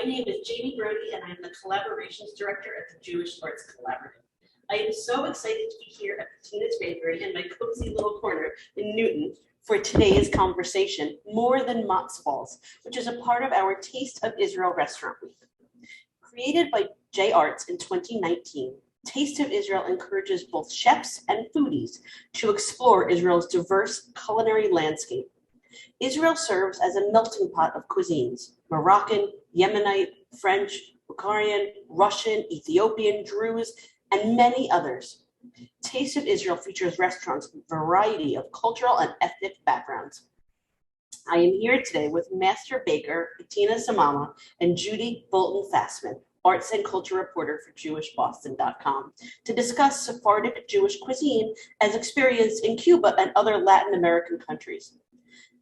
name is Judy Brody, and I'm the Collaborations Director at the Jewish Arts Collaborative. I am so excited to be here at Bettina's Bakery in my cozy little corner in Newton for today's conversation, More Than Matzo Balls, which is a part of our Taste of Israel Restaurant Week. Created by JArts in 2019, Taste of Israel encourages both chefs and foodies to explore Israel's diverse culinary landscape. Israel serves as a melting pot of cuisines: Moroccan, Yemenite, French, Bulgarian, Russian, Ethiopian, Druze, and many others. Taste of Israel features restaurants with a variety of cultural and ethnic backgrounds. I am here today with Master Baker Bettina Scemama and Judy Bolton-Fasman, arts and culture reporter for JewishBoston.com, to discuss Sephardic Jewish cuisine as experienced in Cuba and other Latin American countries.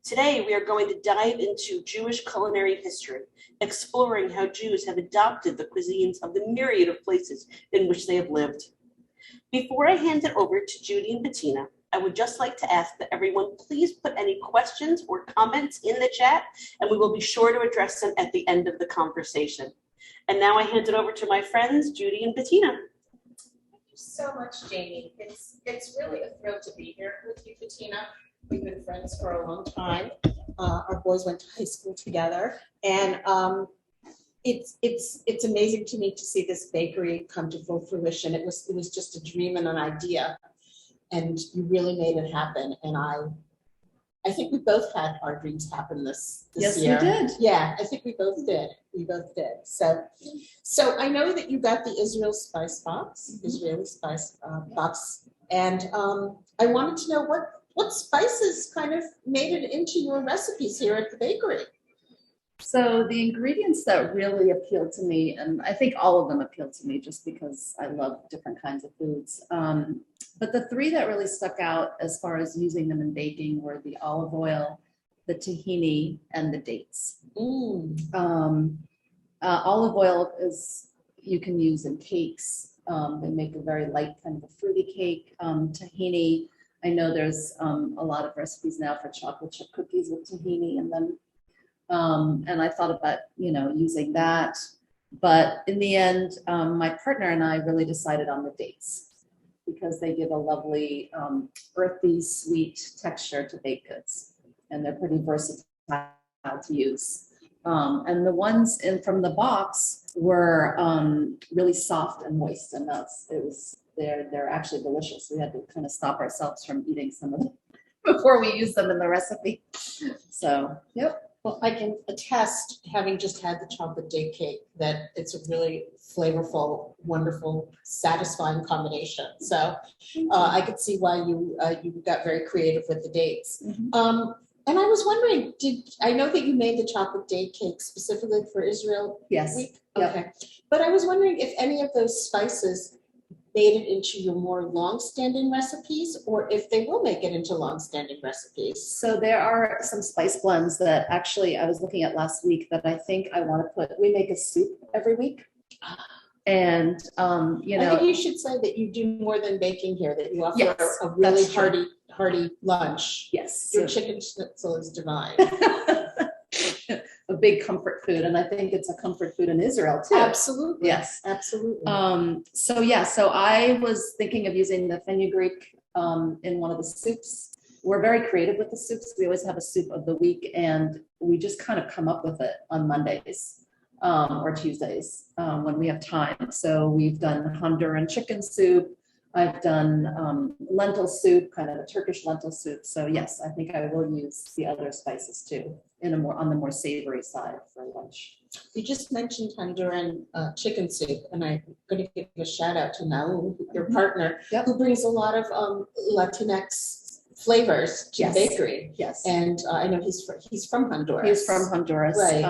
Today, we are going to dive into Jewish culinary history, exploring how Jews have adopted the cuisines of the myriad of places in which they have lived. Before I hand it over to Judy and Bettina, I would just like to ask that everyone please put any questions or comments in the chat, and we will be sure to address them at the end of the conversation. And now I hand it over to my friends, Judy and Bettina. Thank you so much, Jamie. It's really a thrill to be here with you, Bettina. We've been friends for a long time. Our boys went to high school together, and it's amazing to me to see this bakery come to full fruition. It was just a dream and an idea, and you really made it happen. And I think we both had our dreams happen this yes, year. Yes, we did. Yeah, I think we both did. We both did. So I know that you got the Israel spice box, Israeli spice box, and I wanted to know what spices kind of made it into your recipes here at the bakery? So the ingredients that really appealed to me, and I think all of them appealed to me just because I love different kinds of foods. But the three that really stuck out as far as using them in baking were the olive oil, the tahini, and the dates. Olive oil you can use in cakes. They make a very light kind of a fruity cake. Tahini, I know there's a lot of recipes now for chocolate chip cookies with tahini in them. And I thought about, using that. But in the end, my partner and I really decided on the dates because they give a lovely earthy, sweet texture to baked goods. And they're pretty versatile to use. And the ones from the box were really soft and moist. And they're actually delicious. We had to kind of stop ourselves from eating some of them before we use them in the recipe. So, yep. Well, I can attest, having just had the chocolate date cake, that it's a really flavorful, wonderful, satisfying combination. So I could see why you got very creative with the dates. Mm-hmm. And I was wondering, I know that you made the chocolate date cake specifically for Israel Yes. Week? Yep. Okay. But I was wondering if any of those spices made it into your more long-standing recipes, or if they will make it into long-standing recipes. So there are some spice blends that actually I was looking at last week that I think I want to put. We make a soup every week. And, I think you should say that you do more than baking here, that you offer yes, a really hearty lunch. Yes. Your chicken schnitzel is divine. A big comfort food, and I think it's a comfort food in Israel too. Absolutely. Yes. Absolutely. So I was thinking of using the fenugreek in one of the soups. We're very creative with the soups. We always have a soup of the week, and we just kind of come up with it on Mondays or Tuesdays when we have time. So we've done Honduran chicken soup. I've done lentil soup, kind of a Turkish lentil soup. So yes, I think I will use the other spices too, on the more savory side for lunch. You just mentioned Honduran chicken soup, and I'm going to give a shout out to Naum, your partner, Yep. who brings a lot of Latinx flavors to Yes. the bakery. Yes. And I know he's from Honduras. He's from Honduras. Right.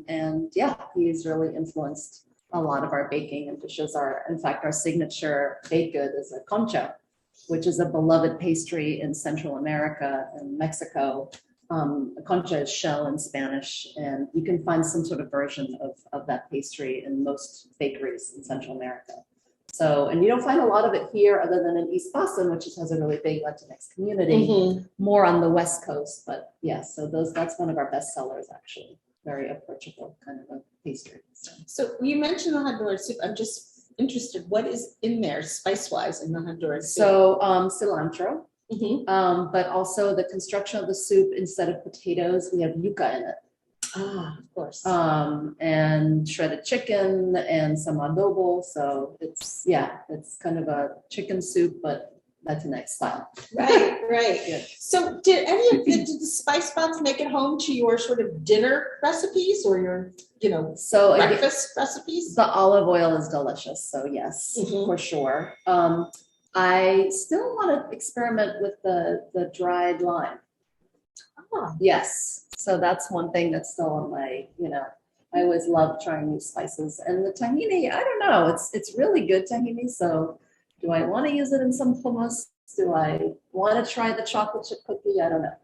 And yeah, he's really influenced a lot of our baking and dishes. In fact, our signature baked good is a concha, which is a beloved pastry in Central America and Mexico. Concha is shell in Spanish, and you can find some sort of version of that pastry in most bakeries in Central America. So, and you don't find a lot of it here other than in East Boston, which has a really big Latinx community, more on the West Coast. But yeah, so that's one of our best sellers actually. very approachable kind of a pastry. So you mentioned the Honduran soup. I'm just interested, what is in there spice-wise in the Honduran soup? So cilantro, Mhm. but also the construction of the soup, instead of potatoes, we have yuca in it. Ah, of course. And shredded chicken and some adobo. So it's kind of a chicken soup, but Latinx style. Right, right. Yeah. So did did the spice box make it home to your sort of dinner recipes or your, So again, breakfast recipes? the olive oil is delicious. So yes, Mhm. for sure. I still want to experiment with the dried lime. Ah, Yes. So that's one thing that's still on my, I always love trying new spices. And the tahini, I don't know, it's really good tahini. So do I want to use it in some hummus? Do I want to try the chocolate chip cookie? I don't know.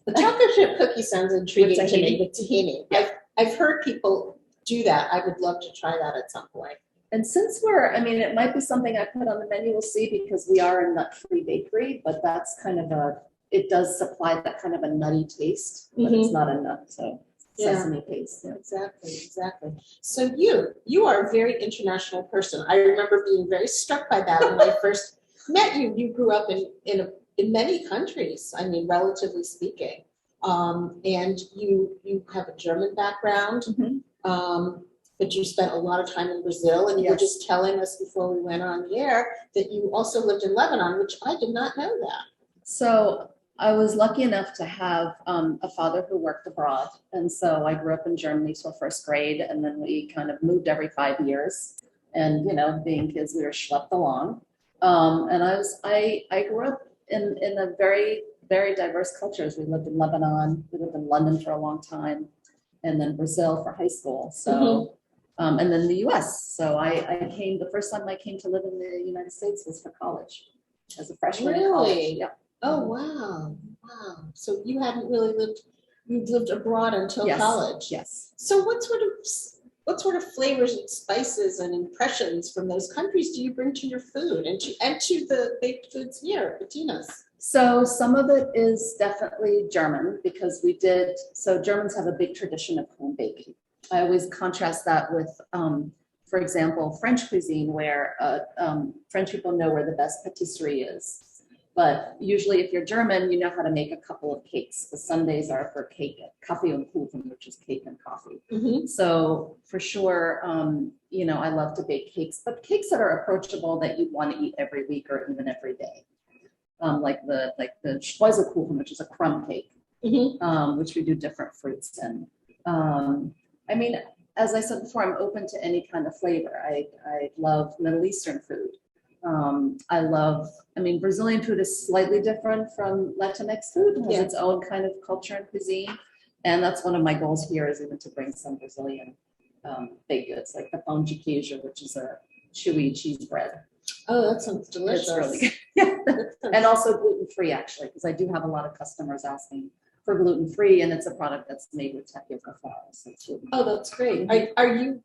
the chocolate chip cookie sounds intriguing With to me tahini? with tahini. Yeah. I've heard people do that. I would love to try that at some point. And since it might be something I put on the menu, we'll see, because we are a nut-free bakery, but that's kind of it does supply that kind of a nutty taste, but it's not a nut, so Yeah. sesame paste. Yeah. Exactly. So you are a very international person. I remember being very struck by that when I first met you. You grew up in many countries, I mean, relatively speaking. And you have a German background, but you spent a lot of time in Brazil, and you were just telling us before we went on the air that you also lived in Lebanon, which I did not know that. So I was lucky enough to have a father who worked abroad. And so I grew up in Germany till first grade, and then we kind of moved every 5 years. And, being kids, we were schlepped along. And I grew up in a very, very diverse cultures. We lived in Lebanon, we lived in London for a long time, and then Brazil for high school. So, and then the US. So the first time I came to live in the United States was for college as a freshman in college. Really? Yeah. Oh, wow. So you lived abroad until college. Yes. So what sort of flavors and spices and impressions from those countries do you bring to your food and to the baked goods here, Bettina's? So some of it is definitely German, because Germans have a big tradition of home baking. I always contrast that with, for example, French cuisine, where French people know where the best patisserie is. But usually if you're German, you know how to make a couple of cakes. The Sundays are for cake, Kaffee und Kuchen, which is cake and coffee. So for sure, I love to bake cakes, but cakes that are approachable that you want to eat every week or even every day. Like the Streuselkuchen, which is a crumb cake, which we do different fruits in. As I said before, I'm open to any kind of flavor. I love Middle Eastern food. Brazilian food is slightly different from Latinx food. It has its own kind of culture and cuisine. And that's one of my goals here, is even to bring some Brazilian baked goods, like the pão de queijo, which is a chewy cheese bread. Oh, that sounds delicious. It's really good. And also gluten-free, actually, because I do have a lot of customers asking for gluten-free, and it's a product that's made with tapioca flour. So that's great.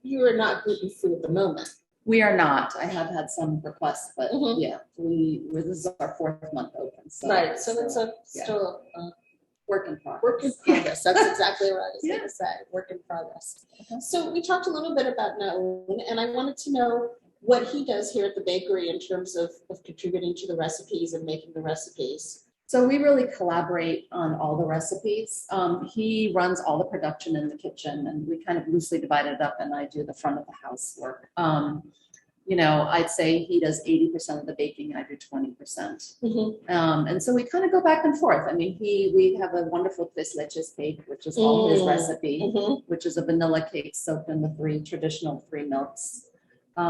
You are not gluten-free at the moment? We are not. I have had some requests, but this is our 4th month open. So, right. So it's still a work in progress. Work in progress. That's exactly what I was going Yeah. to say. Work in progress. So we talked a little bit about Naoon, and I wanted to know what he does here at the bakery in terms of contributing to the recipes and making the recipes. So we really collaborate on all the recipes. He runs all the production in the kitchen, and we kind of loosely divide it up, and I do the front of the house work. I'd say he does 80% of the baking, and I do 20%. And so we kind of go back and forth. We have a wonderful tres leches cake, which is all his recipe, which is a vanilla cake soaked in the traditional 3 milks. We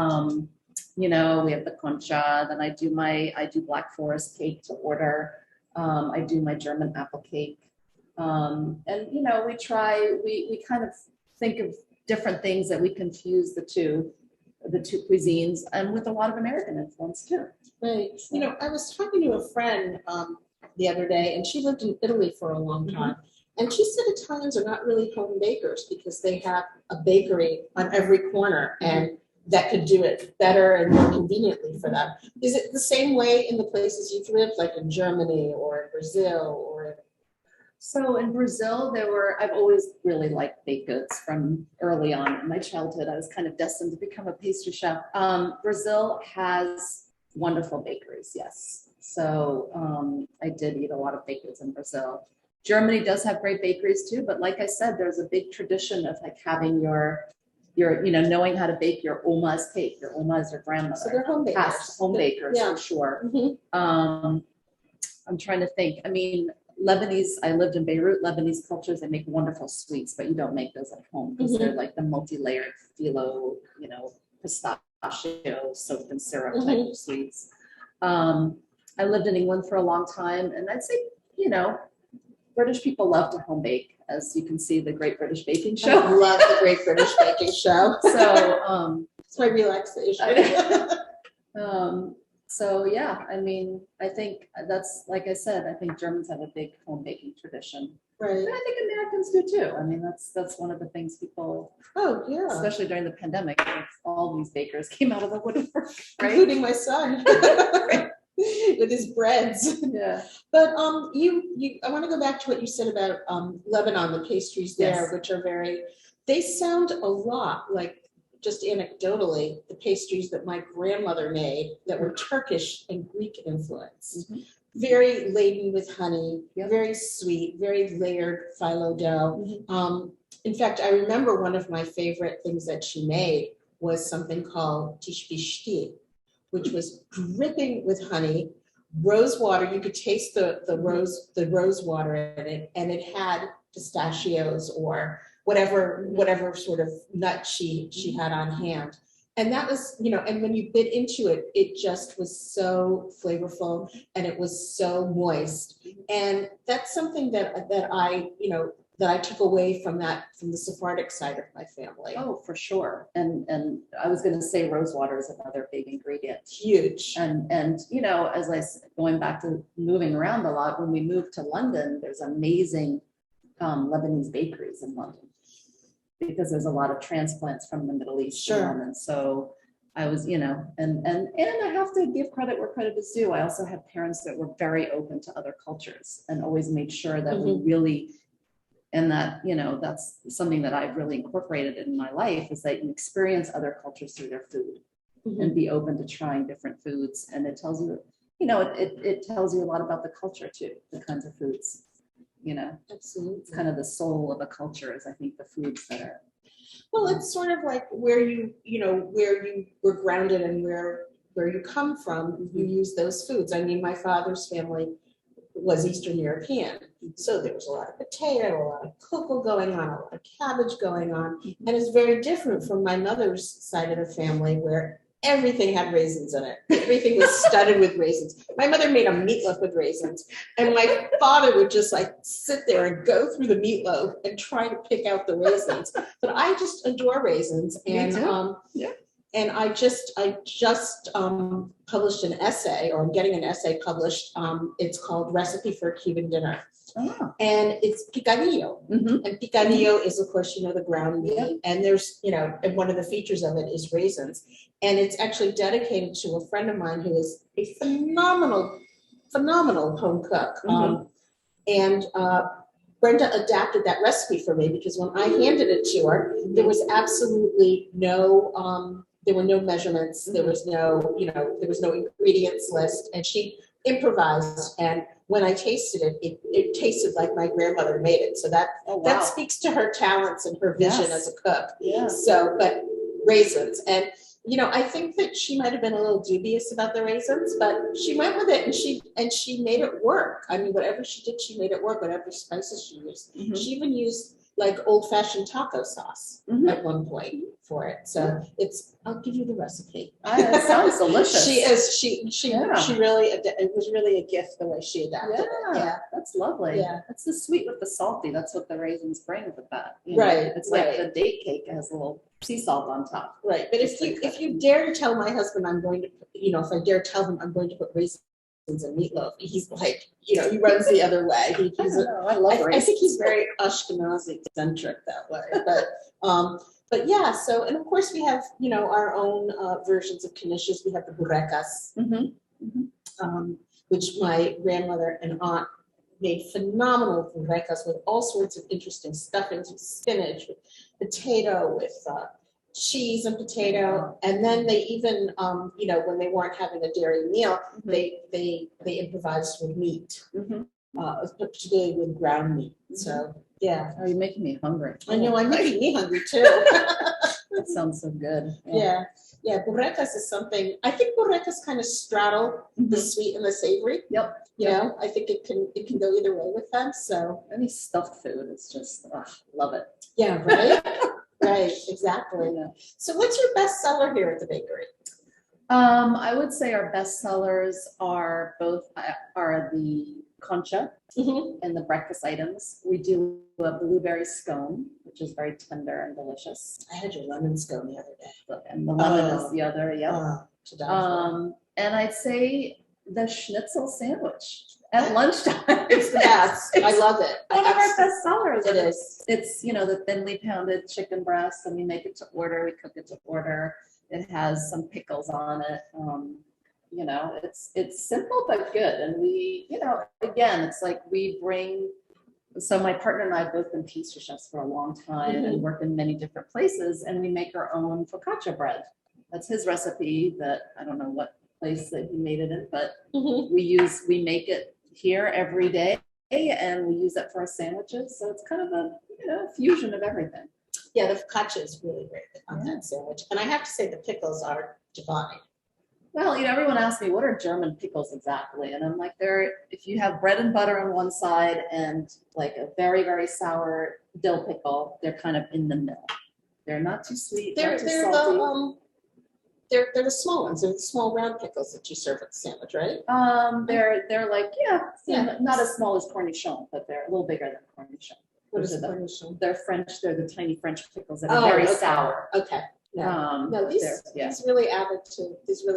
have the concha, then I do Black Forest cake to order. I do my German apple cake. We kind of think of different things that we can fuse the two cuisines, and with a lot of American influence too. Right. I was talking to a friend the other day, and she lived in Italy for a long time. And she said Italians are not really home bakers because they have a bakery on every corner, and that could do it better and more conveniently for them. Is it the same way in the places you've lived, like in Germany or in Brazil or So in Brazil, I've always really liked baked goods from early on in my childhood. I was kind of destined to become a pastry chef. Brazil has wonderful bakeries, yes. So I did eat a lot of baked goods in Brazil. Germany does have great bakeries too, but like I said, there's a big tradition of like having your knowing how to bake your Oma's cake. Your Oma is your grandmother. So they're home bakers. Past home bakers for sure. Mhm. I'm trying to think. I mean, Lebanese, I lived in Beirut, Lebanese cultures, they make wonderful sweets, but you don't make those at home because they're like the multi-layered phyllo, pistachio soaked in syrup type of sweets. I lived in England for a long time, and I'd say, British people love to home bake, as you can see the Great British Baking Show. I love the Great British Baking Show. So it's my relaxation. So yeah, I mean, I think that's, like I said, I think Germans have a big home baking tradition. Right. And I think Americans do too. I mean, that's one of the things people, especially during the pandemic, all these bakers came out of the woodwork, right? Including my son. With his breads. Yeah. But I want to go back to what you said about Lebanon, the pastries there, which are they sound a lot like, just anecdotally, the pastries that my grandmother made that were Turkish and Greek influenced. Very laden with honey, very sweet, very layered phyllo dough. In fact, I remember one of my favorite things that she made was something called tishbishti, which was dripping with honey, rose water. You could taste the rose water in it, and it had pistachios or whatever sort of nut she had on hand. And that was, and when you bit into it, it just was so flavorful and it was so moist. And that's something that I took away from the Sephardic side of my family. Oh, for sure. And I was going to say rose water is another big ingredient. Huge. And as I said, going back to moving around a lot, when we moved to London, there's amazing Lebanese bakeries in London, because there's a lot of transplants from the Middle East. Sure. And so I was, and I have to give credit where credit is due. I also had parents that were very open to other cultures and always made sure that we really, and that, that's something that I've really incorporated in my life, is that you experience other cultures through their food and be open to trying different foods. And it tells you, it tells you a lot about the culture too, the kinds of foods. Absolutely. It's kind of the soul of a culture is, I think, the foods that are. Well, it's sort of like where you were grounded and where you come from, you use those foods. I mean, my father's family was Eastern European, so there was a lot of potato, a lot of cocoa going on, a lot of cabbage going on, and it's very different from my mother's side of the family, where everything had raisins in it. Everything was studded with raisins. My mother made a meatloaf with raisins, and my father would just like sit there and go through the meatloaf and try to pick out the raisins. But I just adore raisins, and and I just published an essay, or I'm getting an essay published. It's called Recipe for a Cuban Dinner. Oh. And it's picadillo. And picadillo is, of course, the ground meat. And there's, and one of the features of it is raisins. And it's actually dedicated to a friend of mine who is a phenomenal home cook. And Brenda adapted that recipe for me, because when I handed it to her, there was absolutely no, there were no measurements. There was no, there was no ingredients list. And she improvised, and when I tasted it, it tasted like my grandmother made it. So that that speaks to her talents and her vision as a cook. So, but raisins, and I think that she might have been a little dubious about the raisins, but she went with it, and she made it work. I mean, whatever she did, she made it work. Whatever spices she used, she even used like old-fashioned taco sauce at one point for it. So I'll give you the recipe. It sounds delicious. She really, it was really a gift the way she adapted it. Yeah, that's lovely. Yeah, that's the sweet with the salty. That's what the raisins bring with that. Right. It's like the date cake has a little sea salt on top. Right. But if you dare to tell my husband I'm going to, if I dare tell him I'm going to put raisins and meatloaf, he's like, he runs the other way. I love raisins. I think he's very Ashkenazi centric that way. But yeah, so, and of course we have, our own versions of knishes. We have the Brecas, which my grandmother and aunt made phenomenal Brecas with all sorts of interesting stuffings, with spinach, with potato, with cheese and potato. And then they even, when they weren't having a dairy meal, they improvised with meat, particularly with ground meat. So, yeah. Oh, you're making me hungry. I know, I'm making me hungry too. That sounds so good. Yeah. Yeah, Brecas is something, I think Brecas kind of straddle the sweet and the savory. Yep. You know, I think it can go either way with them. So Any stuffed food is just, love it. yeah, right? Right, exactly. Yeah. So what's your best seller here at the bakery? I would say our best sellers are the concha and the breakfast items. We do a blueberry scone, which is very tender and delicious. I had your lemon scone the other day. And the lemon is the other, To die for. And I'd say the Schnitzel Sandwich at lunchtime. It's the best. I love it. One of our best sellers. It is. It's, the thinly pounded chicken breast, and we make it to order, we cook it to order. It has some pickles on it. It's simple but good. And we, again, it's like so my partner and I have both been pastry chefs for a long time and work in many different places, and we make our own focaccia bread. That's his recipe that I don't know what place that he made it in, but we make it here every day, and we use it for our sandwiches. So it's kind of a fusion of everything. Yeah, the focaccia is really great on that sandwich. And I have to say the pickles are divine. Well, everyone asks me, what are German pickles exactly? And I'm like, if you have bread and butter on one side and like a very, very sour dill pickle, they're kind of in the middle. They're not too sweet, not too salty. They're the small ones. They're the small round pickles that you serve at the sandwich, right? They're like, not as small as cornichon, but they're a little bigger than cornichon. What is cornichon? They're French. They're the tiny French pickles that are very sour. Okay. Yeah. No, these really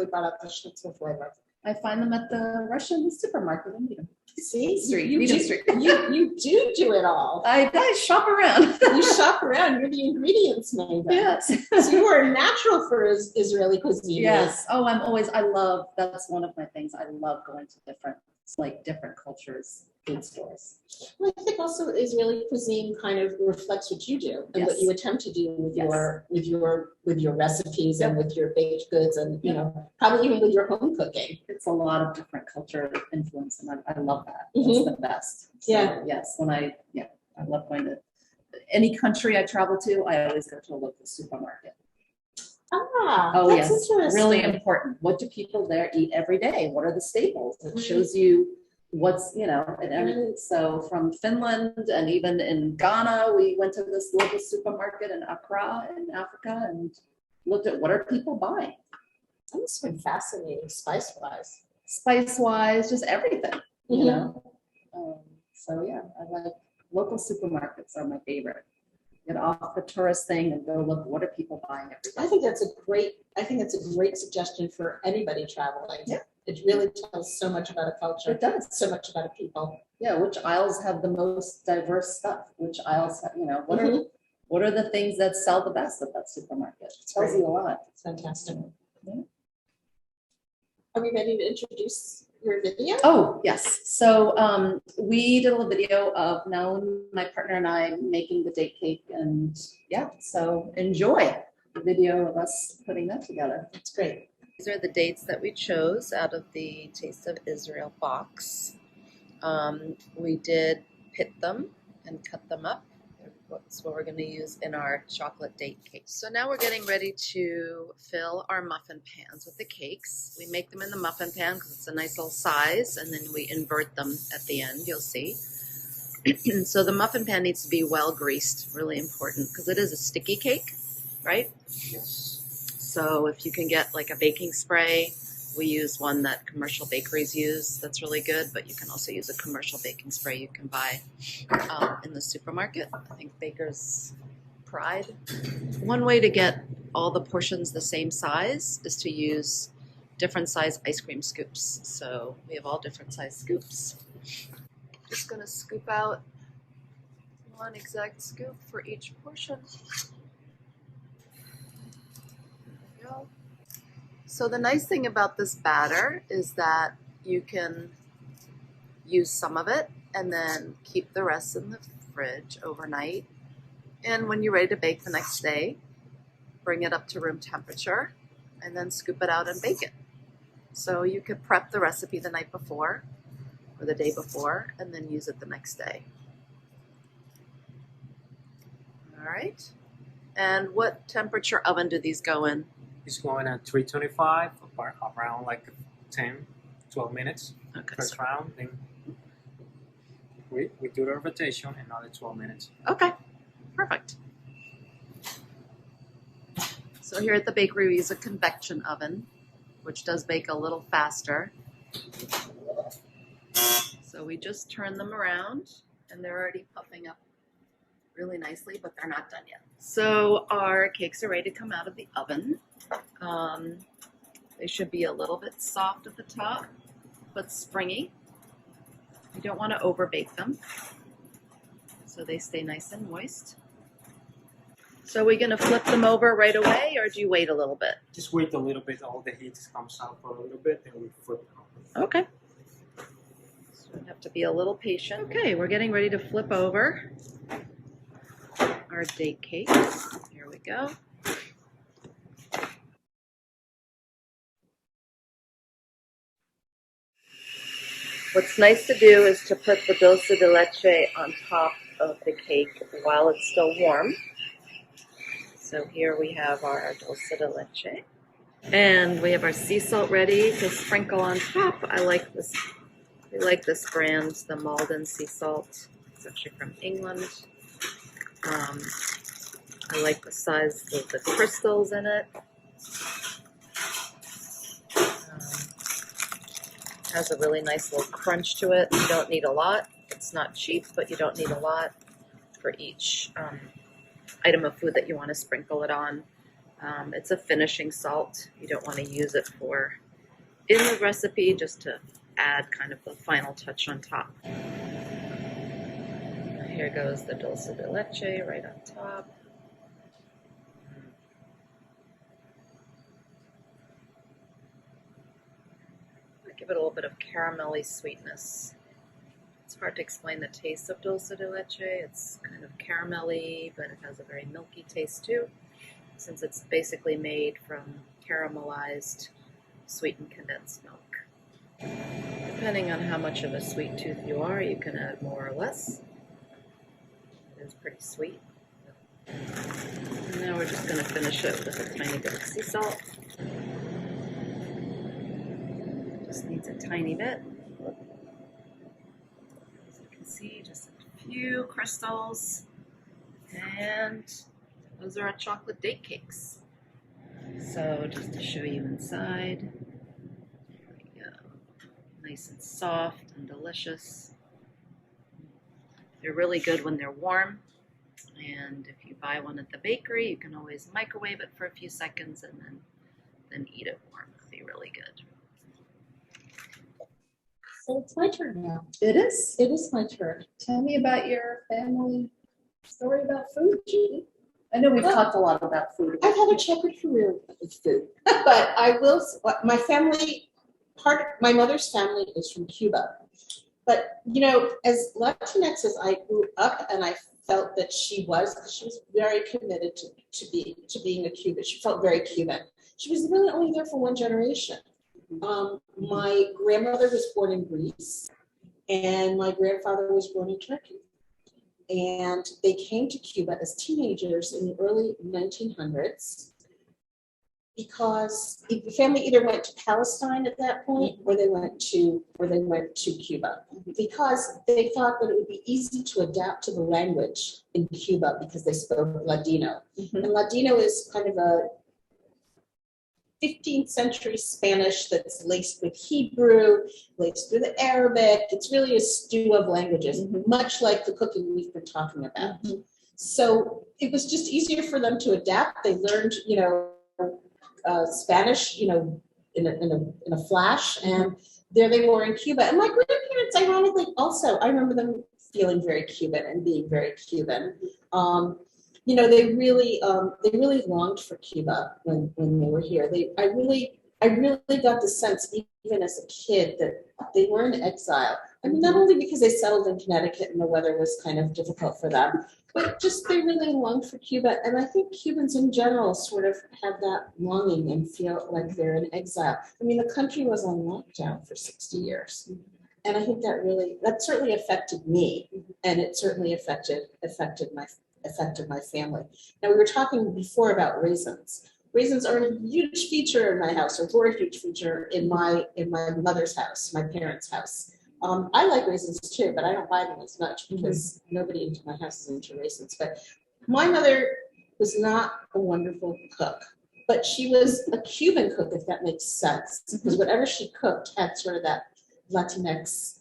brought up the schnitzel flavor. I find them at the Russian supermarket in Needham. See, Street. you do it all. I shop around. You shop around. You're the ingredients maker. Yes. So you are natural for Israeli cuisine. Yes. Oh, that's one of my things. I love going to different cultures, food stores. Well, I think also Israeli cuisine kind of reflects what you do and what you attempt to do with your recipes and with your baked goods and probably even with your home cooking. It's a lot of different culture influence, and I love that. It's the best. So, yes, I love going to any country I travel to. I always go to a local supermarket. That's interesting. Really important. What do people there eat every day? What are the staples? It shows you what's, and everything. So from Finland and even in Ghana, we went to this local supermarket in Accra in Africa and looked at what are people buying. That must have been fascinating, spice-wise. Spice-wise, just everything, So yeah, I like local supermarkets are my favorite. Get off the tourist thing and go look, what are people buying every day? I think that's a great suggestion for anybody traveling. Yeah. It really tells so much about a culture. It does. So much about a people. Yeah, which aisles have the most diverse stuff? Which aisles have, what are the things that sell the best at that supermarket? It tells you a lot. It's fantastic. Yeah. Are we ready to introduce your video? Oh, yes. So we did a little video of my partner and I making the date cake, and so enjoy the video of us putting that together. It's great. These are the dates that we chose out of the Taste of Israel box. We did pit them and cut them up. That's what we're going to use in our chocolate date cake. So now we're getting ready to fill our muffin pans with the cakes. We make them in the muffin pan because it's a nice little size, and then we invert them at the end, you'll see. So the muffin pan needs to be well greased, really important, because it is a sticky cake, right? Yes. So if you can get like a baking spray, we use one that commercial bakeries use. That's really good, but you can also use a commercial baking spray you can buy in the supermarket. I think Baker's Pride. One way to get all the portions the same size is to use different size ice cream scoops. So we have all different size scoops. Just gonna scoop out one exact scoop for each portion. There we go. So the nice thing about this batter is that you can use some of it and then keep the rest in the fridge overnight. And when you're ready to bake the next day, bring it up to room temperature and then scoop it out and bake it. So you could prep the recipe the night before or the day before and then use it the next day. All right. And what temperature oven do these go in? It's going at 325, around like 10, 12 minutes. Okay. First round, then we do the rotation, another 12 minutes. Okay, perfect. So here at the bakery, we use a convection oven, which does bake a little faster. So we just turn them around, and they're already puffing up really nicely, but they're not done yet. So our cakes are ready to come out of the oven. They should be a little bit soft at the top, but springy. You don't want to over bake them, so they stay nice and moist. So are we going to flip them over right away, or do you wait a little bit? Just wait a little bit, all the heat comes out for a little bit, then we flip it over. Okay. So we have to be a little patient. Okay, we're getting ready to flip over our date cakes. Here we go. What's nice to do is to put the dulce de leche on top of the cake while it's still warm. So here we have our dulce de leche. And we have our sea salt ready to sprinkle on top. I like this brand, the Malden sea salt. It's actually from England. I like the size of the crystals in it. Has a really nice little crunch to it. You don't need a lot. It's not cheap, but you don't need a lot for each item of food that you want to sprinkle it on. It's a finishing salt. You don't want to use it in the recipe, just to add kind of the final touch on top. Here goes the dulce de leche right on top. Give it a little bit of caramelly sweetness. It's hard to explain the taste of dulce de leche. It's kind of caramelly, but it has a very milky taste too, since it's basically made from caramelized sweetened condensed milk. Depending on how much of a sweet tooth you are, you can add more or less. It is pretty sweet. And now we're just going to finish it with a tiny bit of sea salt. Just needs a tiny bit. As you can see, just a few crystals. And those are our chocolate date cakes. So just to show you inside, there we go. Nice and soft and delicious. They're really good when they're warm. And if you buy one at the bakery, you can always microwave it for a few seconds and then eat it warm. It'll be really good. So it's my turn now. It is. It is my turn. Tell me about your family story about food, Judy. I know we've talked a lot about food. I've had a checkered career with food, but I will. My family, my mother's family is from Cuba, but you know, as Latinx as I grew up, and I felt that she was very committed to being a Cuban. She felt very Cuban. She was really only there for one generation. My grandmother was born in Greece, and my grandfather was born in Turkey. And they came to Cuba as teenagers in the early 1900s because the family either went to Palestine at that point, or they went to Cuba, because they thought that it would be easy to adapt to the language in Cuba because they spoke Ladino. And Ladino is kind of a 15th century Spanish that's laced with Hebrew, laced with Arabic. It's really a stew of languages, much like the cooking we've been talking about. So it was just easier for them to adapt. They learned, Spanish, in a flash, and there they were in Cuba. And my grandparents, ironically, also, I remember them feeling very Cuban and being very Cuban. They really longed for Cuba when they were here. I really I really got the sense, even as a kid, that they were in exile. I mean, not only because they settled in Connecticut and the weather was kind of difficult for them, but just they really longed for Cuba. And I think Cubans in general sort of have that longing and feel like they're in exile. I mean, the country was on lockdown for 60 years. And I think that certainly affected me, and it certainly affected my family. Now, we were talking before about raisins. Raisins are a huge feature in my house, or were a huge feature in my mother's house, my parents' house. I like raisins too, but I don't buy them as much because nobody into my house is into raisins. But my mother was not a wonderful cook, but she was a Cuban cook, if that makes sense, because whatever she cooked had sort of that Latinx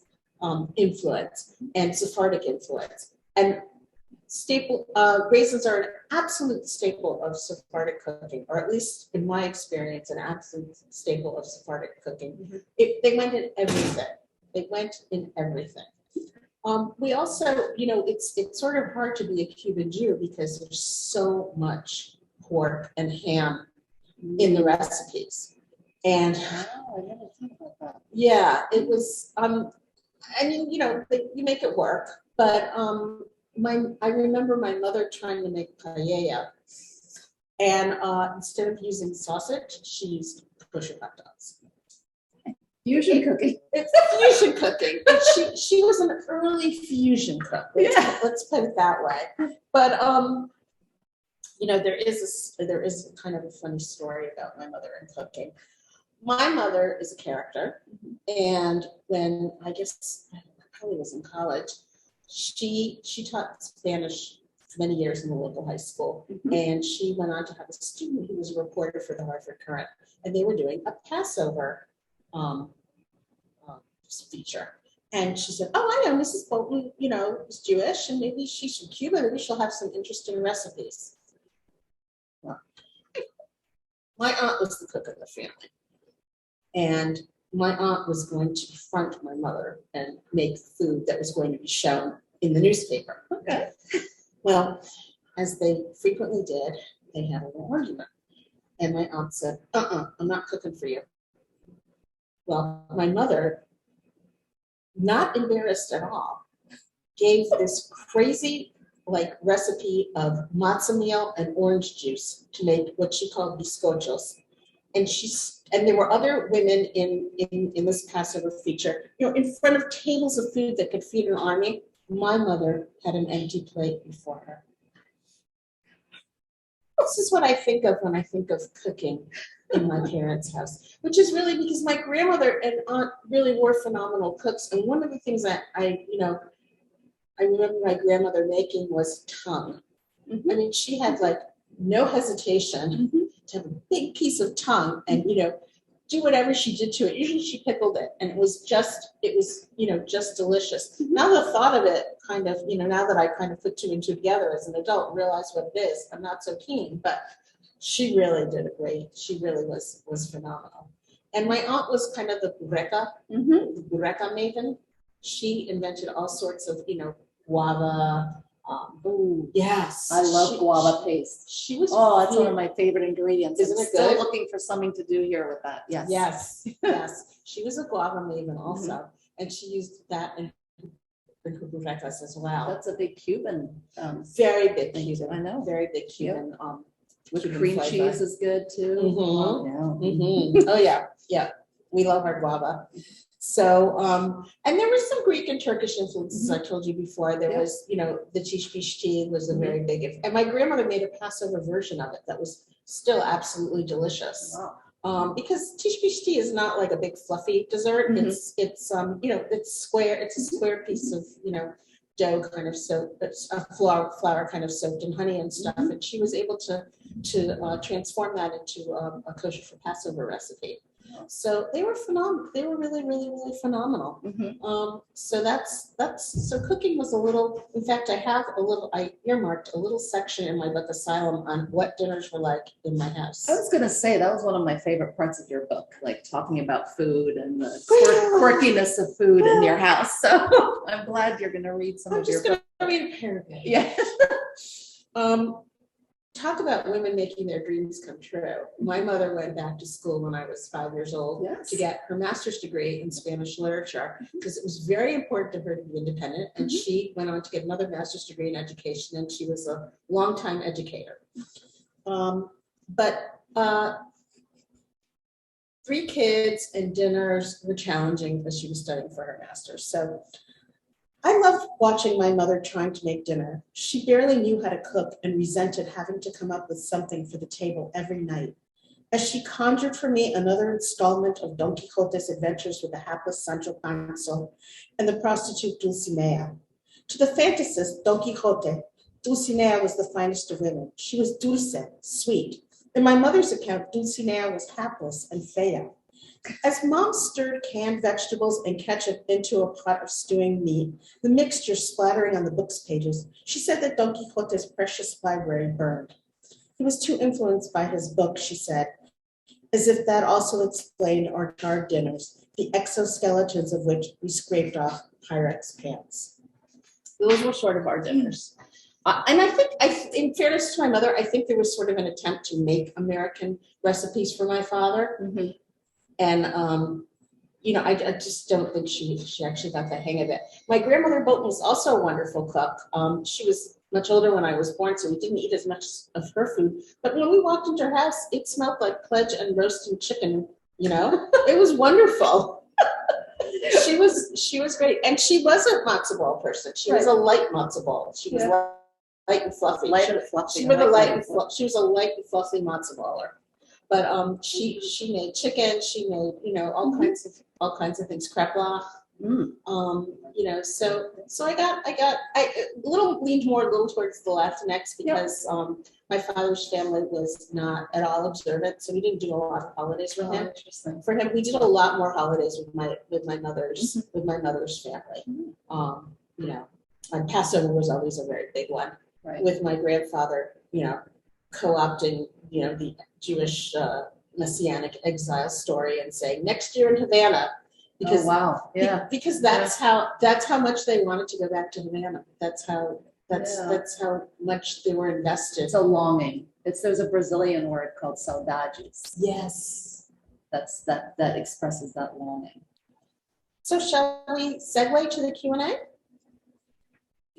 influence and Sephardic influence. And raisins are an absolute staple of Sephardic cooking, or at least in my experience, an absolute staple of Sephardic cooking. They went in everything. They went in everything. We also, it's sort of hard to be a Cuban Jew because there's so much pork and ham in the recipes. And I never thought about that. yeah, it was, I mean, you make it work, but I remember my mother trying to make paella, and instead of using sausage, she used kosher hot dogs. Fusion cooking. It's fusion cooking. She was an early fusion cook. Let's put it that way. But there is a kind of a funny story about my mother and cooking. My mother is a character, and when I probably was in college, she taught Spanish for many years in the local high school, and she went on to have a student who was a reporter for the Hartford Courant, and they were doing a Passover feature. And she said, "Oh, I know Mrs. Bolton, is Jewish, and maybe she's from Cuba. Maybe she'll have some interesting recipes." Well, my aunt was the cook of the family, and my aunt was going to front my mother and make food that was going to be shown in the newspaper. Okay. Well, as they frequently did, they had a little argument. And my aunt said, I'm not cooking for you. Well, my mother, not embarrassed at all, gave this crazy recipe of matzah meal and orange juice to make what she called bizcochos. And there were other women in this Passover feature, in front of tables of food that could feed an army. My mother had an empty plate before her. This is what I think of when I think of cooking in my parents' house, which is really because my grandmother and aunt really were phenomenal cooks. And one of the things that I remember my grandmother making was tongue. I mean, she had no hesitation to have a big piece of tongue and, do whatever she did to it. Usually she pickled it, and it was just delicious. Now the thought of it kind of, now that I kind of put two and two together as an adult and realize what it is, I'm not so keen, but she really did she really was phenomenal. And my aunt was kind of the Brecas maven. She invented all sorts of, guava. Yes. I love guava paste. She was. That's one of my favorite ingredients. Isn't I'm it still good? looking for something to do here with that. Yes. Yes. Yes. She was a guava maven also, and she used that in her Brecas as well. That's a big Cuban. Very big thing. Cuban. I know. Very big Cuban. With Cuban cream flavor. cheese is good too. Oh yeah, yeah. We love our guava. So, and there was some Greek and Turkish influences. I told you before. There was, the JewishBoston was a very big, and my grandmother made a Passover version of it that was still absolutely delicious. Wow. Because JewishBoston is not like a big fluffy dessert. It's it's square. It's a square piece of dough kind of soaked, but flour kind of soaked in honey and stuff. And she was able to transform that into a kosher for Passover recipe. So they were phenomenal. They were really, really, really phenomenal. So cooking was a little, in fact, I earmarked a little section in my book Asylum on what dinners were like in my house. I was going to say that was one of my favorite parts of your book, like talking about food and the quirkiness of food in your house. So I'm glad you're going to read some of your book. I'm just going to read a paragraph. Yeah. talk about women making their dreams come true. My mother went back to school when I was 5 years old Yes. to get her master's degree in Spanish literature because it was very important to her to be independent. And she went on to get another master's degree in education, and she was a longtime educator. But 3 kids and dinners were challenging as she was studying for her master's. So I loved watching my mother trying to make dinner. She barely knew how to cook and resented having to come up with something for the table every night. As she conjured for me another installment of Don Quixote's adventures with the hapless Sancho Panza and the prostitute Dulcinea. To the fantasist Don Quixote, Dulcinea was the finest of women. She was dulce, sweet. In my mother's account, Dulcinea was hapless and fea. As Mom stirred canned vegetables and ketchup into a pot of stewing meat, the mixture splattering on the book's pages, she said that Don Quixote's precious library burned. He was too influenced by his book, she said, as if that also explained our charred dinners, the exoskeletons of which we scraped off Pyrex pants. Those were sort of our dinners. And I think, in fairness to my mother, I think there was sort of an attempt to make American recipes for my father. Mm-hmm. And, I just don't think she actually got the hang of it. My grandmother Bolton was also a wonderful cook. She was much older when I was born, so we didn't eat as much of her food. But when we walked into her house, it smelled like pledge and roasted chicken, It was wonderful. She was great. And she was a matzo ball person. She was a light matzo ball. She was light and fluffy. Light and fluffy. She was a light and fluffy matzo baller. But she made chicken. She made all kinds of things. Kreplach. So I leaned more a little towards the Latinx because my father's family was not at all observant, so we didn't do a lot of holidays with him. Interesting. For him, we did a lot more holidays with my mother's family. And Passover was always a very big one. Right. With my grandfather, co-opting, the Jewish messianic exile story and saying next year in Havana, because because that's how much they wanted to go back to Havana. That's how much they were invested. It's a longing. There's a Brazilian word called saudades. Yes, that expresses that longing. So shall we segue to the Q&A?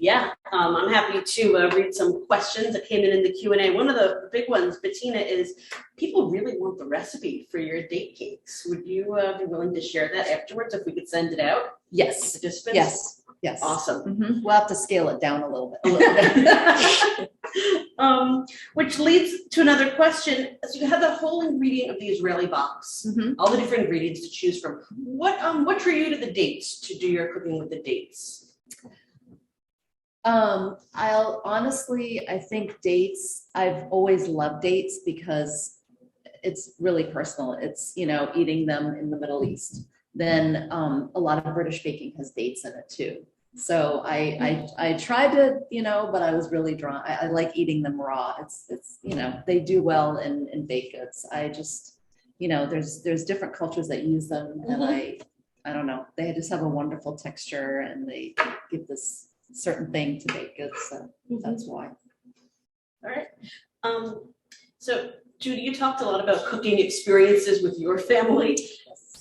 Yeah, I'm happy to read some questions that came in the Q&A. One of the big ones, Bettina, is people really want the recipe for your date cakes. Would you be willing to share that afterwards if we could send it out? Yes. Participants? Yes. Awesome. Mm-hmm. We'll have to scale it down a little bit. Which leads to another question. So you have the whole ingredient of the Israeli box, all the different ingredients to choose from. What drew you to the dates, to do your cooking with the dates? I think dates, I've always loved dates because it's really personal. It's, eating them in the Middle East. Then a lot of British baking has dates in it too. So I tried to, but I was really drawn. I like eating them raw. It's they do well in baked goods. I just, there's different cultures that use them, and I don't know. They just have a wonderful texture, and they give this certain thing to baked goods. So that's why. All right. So Judy, you talked a lot about cooking experiences with your family.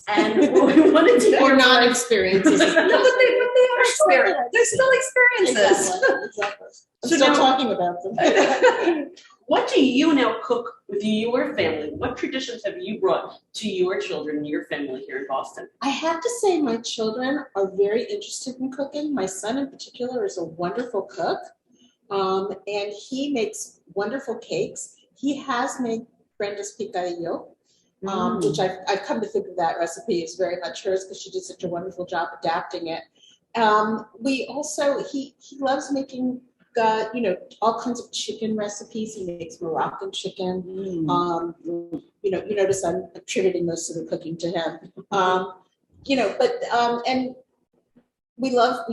And what we wanted to or not experiences. No, but they are experiences. They're still experiences. Exactly. I'm So still now- talking about them. What do you now cook with your family? What traditions have you brought to your children and your family here in Boston? I have to say my children are very interested in cooking. My son in particular is a wonderful cook, and he makes wonderful cakes. He has made Brenda's picadillo, which I've come to think of that recipe is very much hers because she did such a wonderful job adapting it. We also, he loves making all kinds of chicken recipes. He makes Moroccan chicken. You notice I'm attributing most of the cooking to him. And we love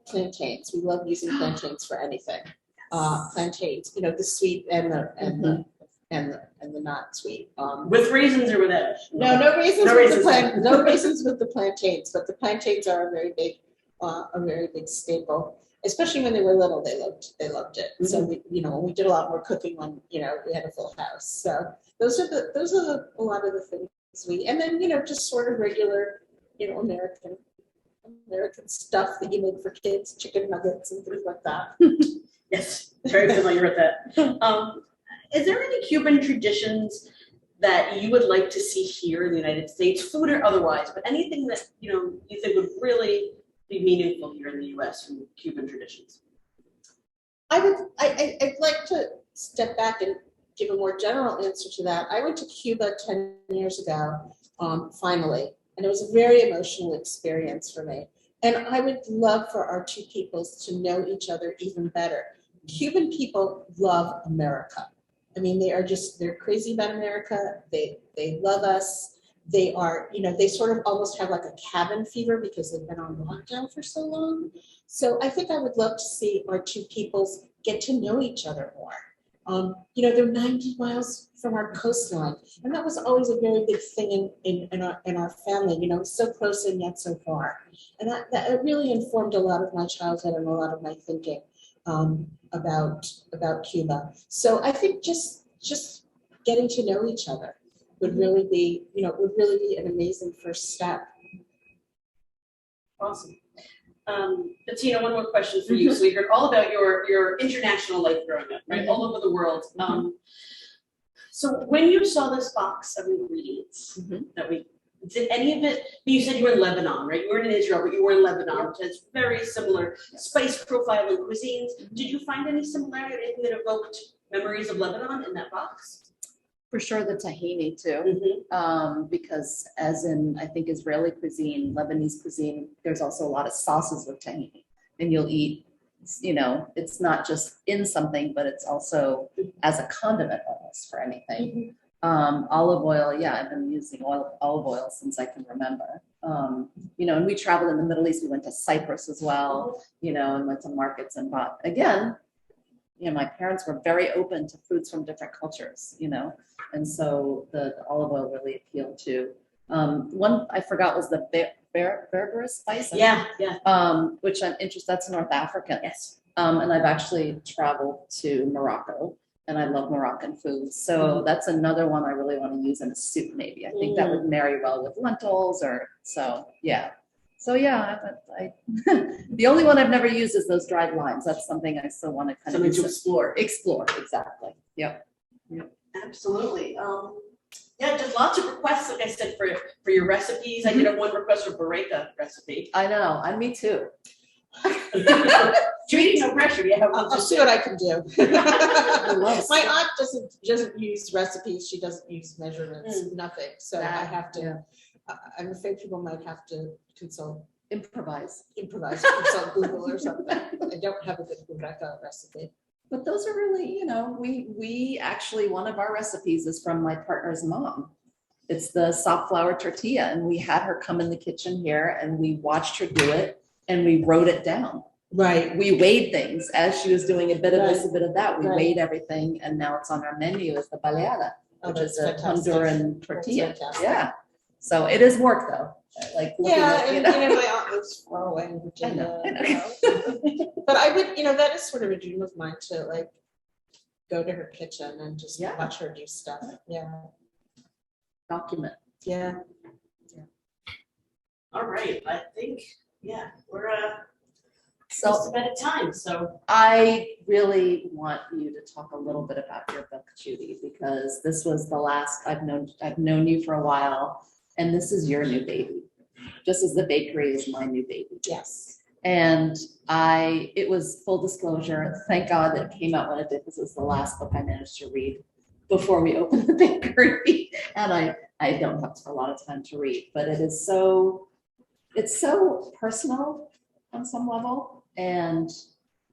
plantains. We love using plantains for anything. Plantains, the sweet and the not sweet. With raisins or without? No raisins. No with raisins. no raisins with the plantains, but the plantains are a very big staple. especially when they were little, they loved it. So we, when we did a lot more cooking when, we had a full house. So those are a lot of the things and then, just sort of regular, American stuff that you make for kids, chicken nuggets and things like that. Yes, very familiar with that. Is there any Cuban traditions that you would like to see here in the United States, food or otherwise, but anything that you think would really be meaningful here in the U.S. from Cuban traditions? I'd like to step back and give a more general answer to that. I went to Cuba 10 years ago, finally, and it was a very emotional experience for me. And I would love for our two peoples to know each other even better. Cuban people love America. I mean, they're crazy about America. They love us. They are, they sort of almost have like a cabin fever because they've been on lockdown for so long. So I think I would love to see our two peoples get to know each other more. They're 90 miles from our coastline, and that was always a very big thing in our family. So close and yet so far, and that really informed a lot of my childhood and a lot of my thinking about Cuba. So I think just getting to know each other would really be an amazing first step. Awesome. Bettina, one more question for you. So we heard all about your international life growing up, right? All over the world. So when you saw this box of ingredients did any of it, you said you were in Lebanon, right? You weren't in Israel, but you were in Lebanon, which has very similar spice profile and cuisines. Did you find any similarity, anything that evoked memories of Lebanon in that box? For sure, the tahini too, because as in, I think, Israeli cuisine, Lebanese cuisine, there's also a lot of sauces with tahini. And you'll eat, it's not just in something, but it's also as a condiment almost for anything. Olive oil, I've been using olive oil since I can remember. And we traveled in the Middle East. We went to Cyprus as well, and went to markets and bought, again, my parents were very open to foods from different cultures, and so the olive oil really appealed to. One I forgot was the berberus spice. Which I'm interested. That's North African. Yes. And I've actually traveled to Morocco, and I love Moroccan food. So that's another one I really want to use in a soup. Maybe I think that would marry well with lentils, or so. Yeah. So I the only one I've never used is those dried limes. That's something I still want to kind of explore. Explore, exactly. Yep. Absolutely. Just lots of requests, like I said, for your recipes. I did have one request for Brecas recipe. I know, and me too. Judy, no pressure. I'll see what I can do. My aunt doesn't use recipes. She doesn't use measurements. Nothing. So I have to. I'm afraid people might have to improvise, consult Google or something. I don't have a good Brecas recipe. But those are really, we actually, one of our recipes is from my partner's mom. It's the soft flour tortilla, and we had her come in the kitchen here, and we watched her do it, and we wrote it down. Right. We weighed things as she was doing a bit of this, a bit of that. We weighed everything, and now it's on our menu as the baleada, which is a Honduran tortilla. Yeah. So it is work though. Like my aunt lives far away in Virginia. I know. But I would, that is sort of a dream of mine to go to her kitchen and just watch her do stuff. Yeah. Document. Yeah. All right. I think we're so just about at time. So I really want you to talk a little bit about your book, Judy, because this was the last I've known you for a while. And this is your new baby, just as the bakery is my new baby. Yes. And it was full disclosure. Thank God that it came out when it did, because it was the last book I managed to read before we opened the bakery. And I don't have a lot of time to read, but it's so personal on some level. And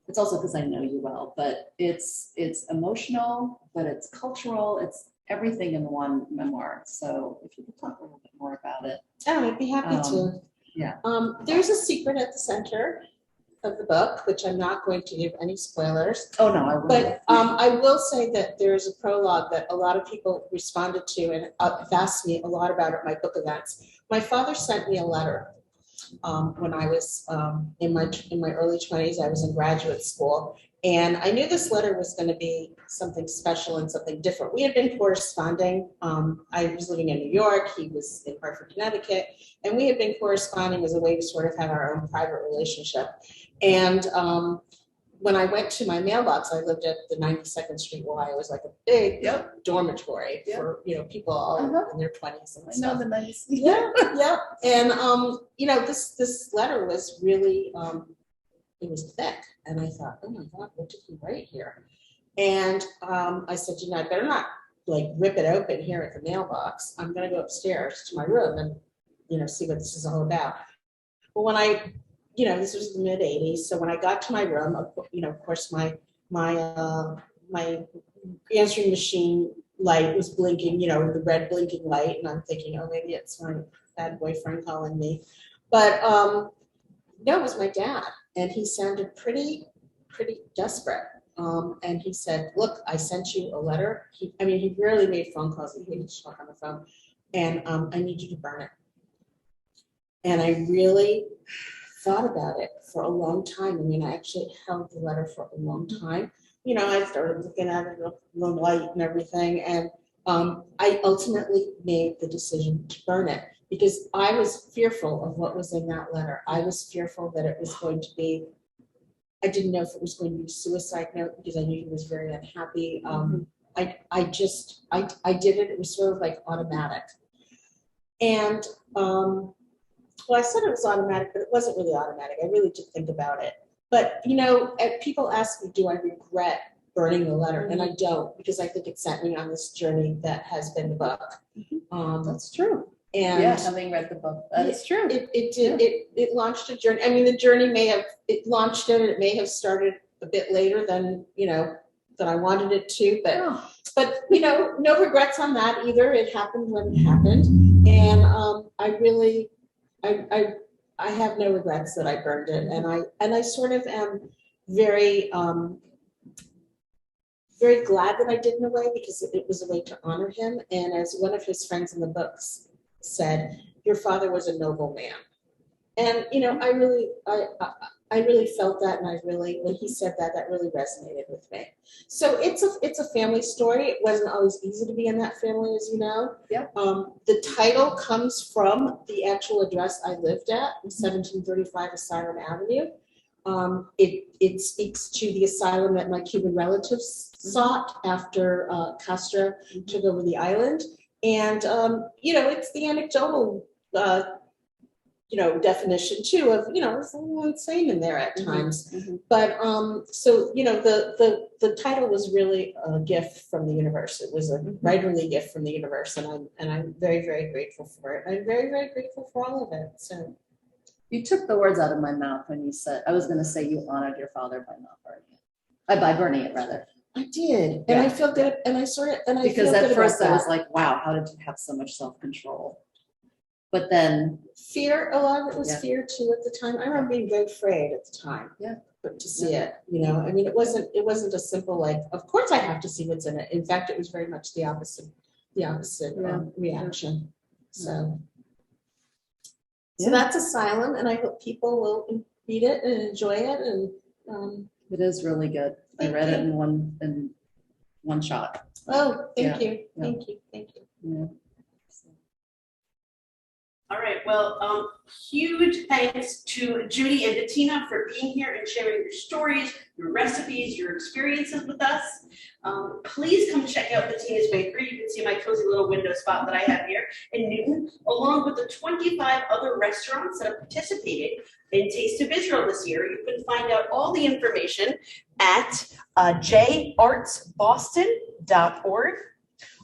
it's also because I know you well, but it's emotional, but it's cultural. It's everything in one memoir. So if you could talk a little bit more about it. Oh, I'd be happy to. Yeah. There's a secret at the center of the book, which I'm not going to give any spoilers. Oh, no, I won't. But I will say that there's a prologue that a lot of people responded to and asked me a lot about at my book events. My father sent me a letter, when I was in my early 20s. I was in graduate school, and I knew this letter was going to be something special and something different. We had been corresponding. I was living in New York. He was in Hartford, Connecticut, and we had been corresponding as a way to sort of have our own private relationship. And when I went to my mailbox, I lived at the 92nd Street Y. It was like a big dormitory for people all in their 20s and stuff. I know the nice. Yeah. And this letter was really it was thick, and I thought, oh my God, what did he write here? And I said, I better not like rip it open here at the mailbox. I'm going to go upstairs to my room and see what this is all about. But when I this was the mid 80s. So when I got to my room, of course, my answering machine light was blinking, the red blinking light. And I'm thinking, oh, maybe it's my bad boyfriend calling me. But no, it was my dad. And he sounded pretty desperate. And he said, look, I sent you a letter. He rarely made phone calls. He hated to talk on the phone. And I need you to burn it. And I really thought about it for a long time. I actually held the letter for a long time. I started looking at it, the light and everything. And I ultimately made the decision to burn it because I was fearful of what was in that letter. I was fearful that it was going to be, I didn't know if it was going to be a suicide note because I knew he was very unhappy. I did it. It was sort of like automatic. And well, I said it was automatic, but it wasn't really automatic. I really did think about it. But, people ask me, do I regret burning the letter? And I don't, because I think it sent me on this journey that has been the book. That's true. And having read the book, that is true. It did. It launched a journey. The journey it launched it, and it may have started a bit later than, that I wanted it to. But no regrets on that either. It happened when it happened. And I have no regrets that I burned it, and I sort of am very very glad that I did in a way because it was a way to honor him. And as one of his friends in the books said, your father was a noble man, and I really felt that, and when he said that, that really resonated with me. So it's a family story. It wasn't always easy to be in that family, as you know. Yeah. The title comes from the actual address I lived at, 1735 Asylum Avenue. It speaks to the asylum that my Cuban relatives sought after Castro took over the island. And, it's the anecdotal definition too of, it's a little insane in there at times. But so, the title was really a gift from the universe. It was a writerly gift from the universe, and I'm very, very grateful for it. I'm very, very grateful for all of it. So you took the words out of my mouth when you said, I was going to say you honored your father by not burning it. By burning it, rather. I did, and I feel good, and I feel because good at first about I was that. like, wow, how did you have so much self-control? But then Fear, a lot of it was Yeah. fear too at the time. I remember being very afraid at the time. Yeah. But to see it, it wasn't a simple like, of course I have to see what's in it. In fact, it was very much the opposite reaction. So that's Asylum, and I hope people will read it and enjoy it. And it is really good. I read it in one shot. oh, thank you. Yeah. Thank you. Yeah. All right, well, huge thanks to Judy and Bettina for being here and sharing your stories, your recipes, your experiences with us. Please come check out Bettina's Bakery. You can see my cozy little window spot that I have here in Newton, along with the 25 other restaurants that have participated in Taste of Israel this year. You can find out all the information at JArtsBoston.org.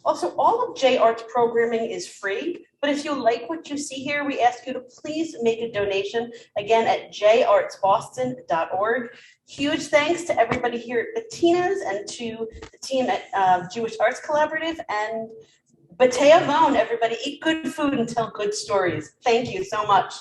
Also, all of JArts programming is free, but if you like what you see here, we ask you to please make a donation, again, at JArtsBoston.org. Huge thanks to everybody here at Bettina's and to the team at Jewish Arts Collaborative, and B'tei Avon, everybody. Eat good food and tell good stories. Thank you so much.